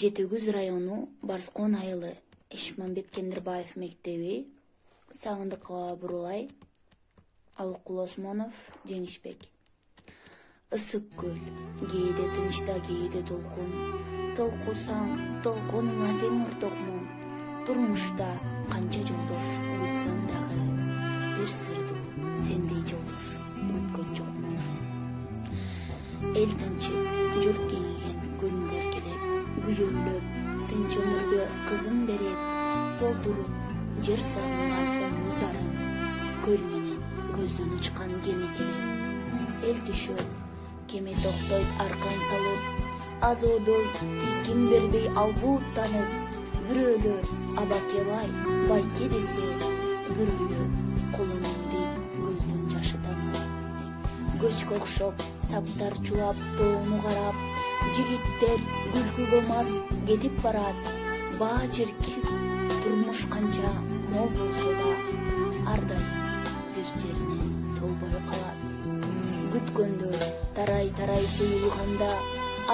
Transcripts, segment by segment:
Жетегүз району Барскон айылы Эшмамбет Кендирбаев мектеби Сагындыкова Бурулай, Алыкул Осмонов, Жеңишбек. Ысык көл, кээде тынчта, кээде толкун. Толкусаң, толконуңа тең ортокмун. Турмушта канча жолдош өтсөм дагы, бир сырдуу сендей жолдош өткөн жокмун. Эл тынчык, журт кеңиген, күнгөр келип, күйөөлөп, тынч өмүргө кызын берет, толтуруп, жер салынган оңулдарын, көл менен көздөн учкан кеме келет. Эл түшөт, кеме токтойт аркан салып, азодой тизгин бербей албууттанып, бирөөлөр абакебай, байке десе, бирөөлөр колунан дейп көздөн жашы тамат. Көчкө окшоп, саптар чулап, тоону карап, жигиттер күлкүгө мас кетип барат. Баа жеркип, турмуш канча мол болсо да, ар дайым бир жеринен толбой калат. Күткөндөр тарай-тарай суюлганда,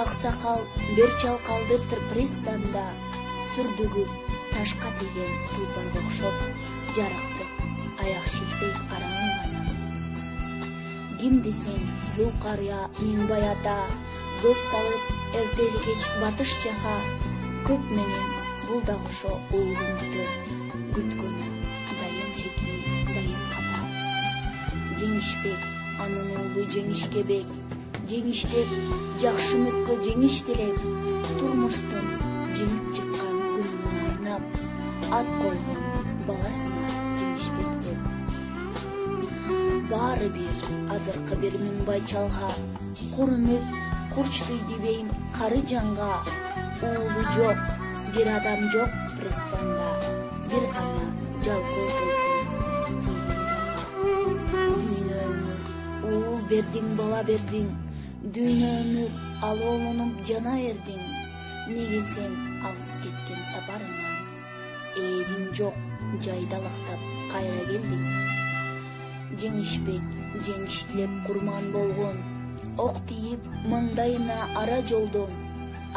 аксакал бир чалкалды пристанда, сүрдүгүп ташка тийген тулпарга окшоп, жарыктык аяк шилтейт араң гана. Ким десең, бул карыя мен баята, көз салып, эртели кеч батыш жака, көп менен бул да кошо уулун күтөт, күткөнү дайым чеки, дайым ката. Жеңишбек, анын уулу Жеңишкебек, жеңиштеп, жакшы үмүткө жеңиш тилеп, турмуштун жеңип чыккан күнүнө арнап, ат койгон баласына Жеңишбек деп. Баары бир, азыркы бир миңбай чалга, кур үмүт, курчтуй дебейм кары жанга. Уулу жок, бир адам жок пристанда, бир гана жалкоо толкун тийген жалга. Дүйнө өмүр, уул бердиң, бала бердиң, дүйнө өмүр, ал оолунуп жана бердиң. Неге сен алыс кеткен сапарыңан, ээриң жок, жайдалактап кайра келдиң? Жеңишбек, жеңиш тилеп курман болгон, ок тийип маңдайына ара жолдон,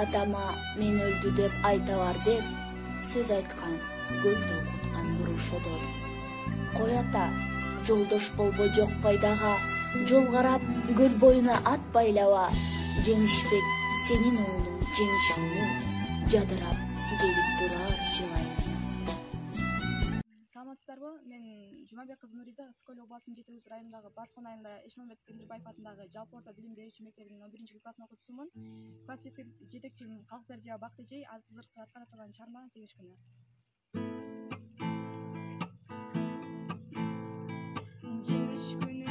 атама мен өлдү деп айта бар деп, сөз айткан, көлдө окуткан бурушодон. Кой ата, жолдош болбой жок пайдага, жол карап көл боюна ат байлаба. Жеңишбек, сенин уулуң жеңиш күнү, жадырап келип турар жылайын. Саламатсыздарбы? Мен Жумабек кызы Нуриза, Скөл областынын Жетегүз районундагы Барскон айылында Эшмамбет Кендирбаев атындагы жалпы орто билим берүүчү мектебинин 11 классынын окуучусумун. Класс жетекчим Калкбердиева Бактыжей азыр аткара турган чарма жеңиш күнү. Жеңиш күнү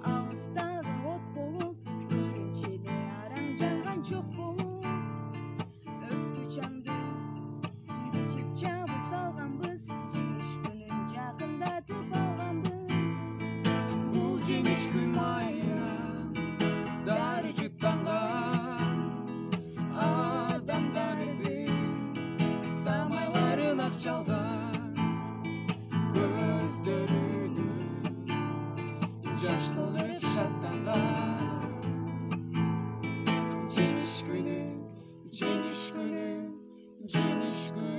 алыстагы от болуп, күйгөнчеле араң жанган жок болуп, өрттү чаңды кечип жабып салганбыз, жеңиш күнүн жакындатып алганбыз. Бул жеңиш күн майрам, дары жыттанган адамдардын самайларын ак чалган, көздөрүнү жаш кылып шаттанган. Жеңиш күнү, жеңиш күнү, жеңиш күнү.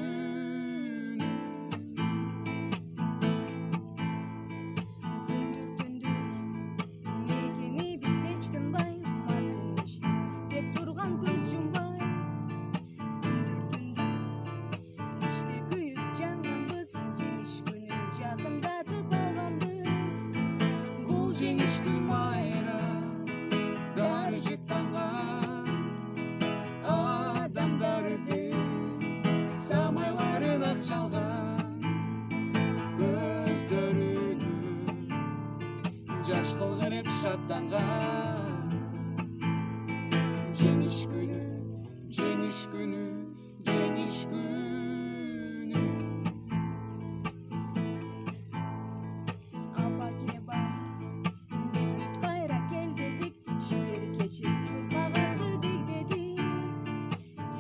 Жаш кылгырып шаттанган. Жеңиш күнү, жеңиш күнү, жеңиш күнү. Апакебай, биз бүт кайра кел дедик, жибер кечип журмаганды дегдедик.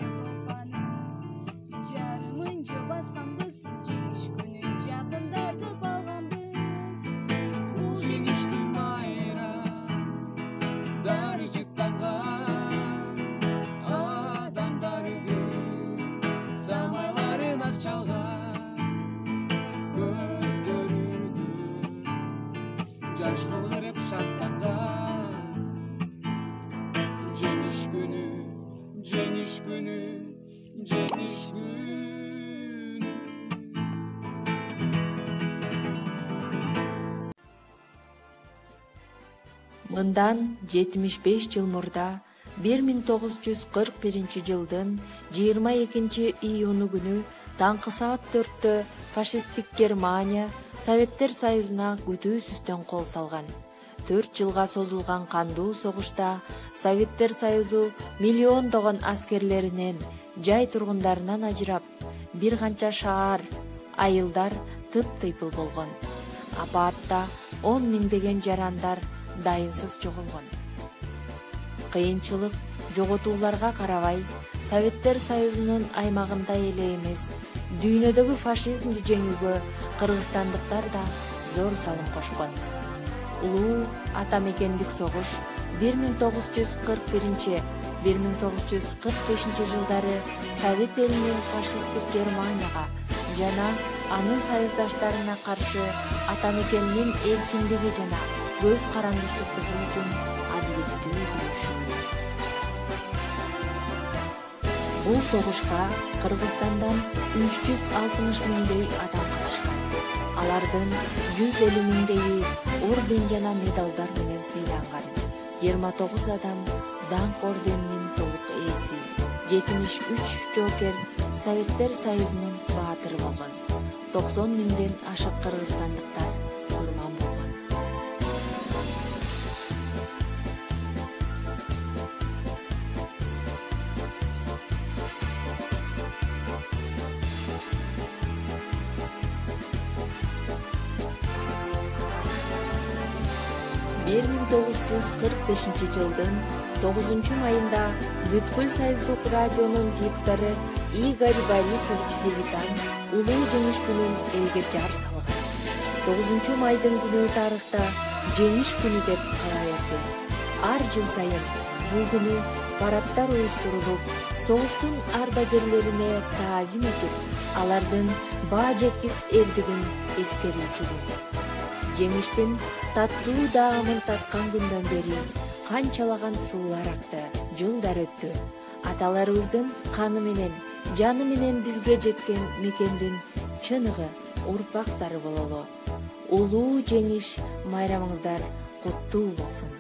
Европанын жарымын жөө басканбыз, жеңиш күнүн жакындатып алганбыз. Бул жеңиш күн майрам, дары жыттанган адамдарды кылгырып шаттанган. Жеңиш күнү, жеңиш күнү, жеңиш күнү. Мындан 75 жыл мурда 1941 жылдын 22 июнү күнү таңкы саат 4-тө фашисттик Германия Советтер Союзуна күтүүсүздөн кол салган. 4 жылга созулган кандуу согушта Советтер Союзу миллиондогон аскерлеринен, жай тургундарынан ажырап, бир канча шаар, айылдар тып-тыйпыл болгон. Апаатта 10 миңдеген жарандар дайынсыз жоголгон. Кыйынчылык, жоготууларга карабай, Советтер Союзунун аймагында эле эмес, дүйнөдөгү фашизмди жеңүүгө кыргызстандыктар да зор салым кошкон. Улуу ата мекендик согуш 1941-1945 жылдары Совет элинин фашисттик Германияга жана анын союздаштарына каршы ата мекендин эркиндиги жана көз карандысыздыгы үчүн адилеттүү күрөшүү. Бул согушка Кыргызстандан 360 миңдей адам катышкан. Алардын 150 миңдейи орден жана медалдар менен сыйланган. 29 адам даңк орденинин толук ээси. 73 жоокер Советтер Союзунун баатыры болгон. 90 миңден ашык кыргызстандыктар курман болгон. Bir 1945 жылдын 9 майында бүткүл союздук радионун диктору Игорь Борисович Левитан улуу жеңиш күнүн элге жар салган. 9 майдын күнү тарыхта жеңиш күнү деп кала берди. Ар жыл сайын бул күнү парадтар уюштурулуп, согуштун ардагерлерине таазим этип, алардын баа жеткис эрдигин эскерүүчү күн. Жеңиштин таттуу даамын таткан күндөн бери канчалаган суулар акты, жылдар өттү. Аталарыбыздын каны менен, жаны менен бизге жеткен мекендин чыныгы урпактары бололу. Улуу жеңиш майрамыңыздар куттуу болсун.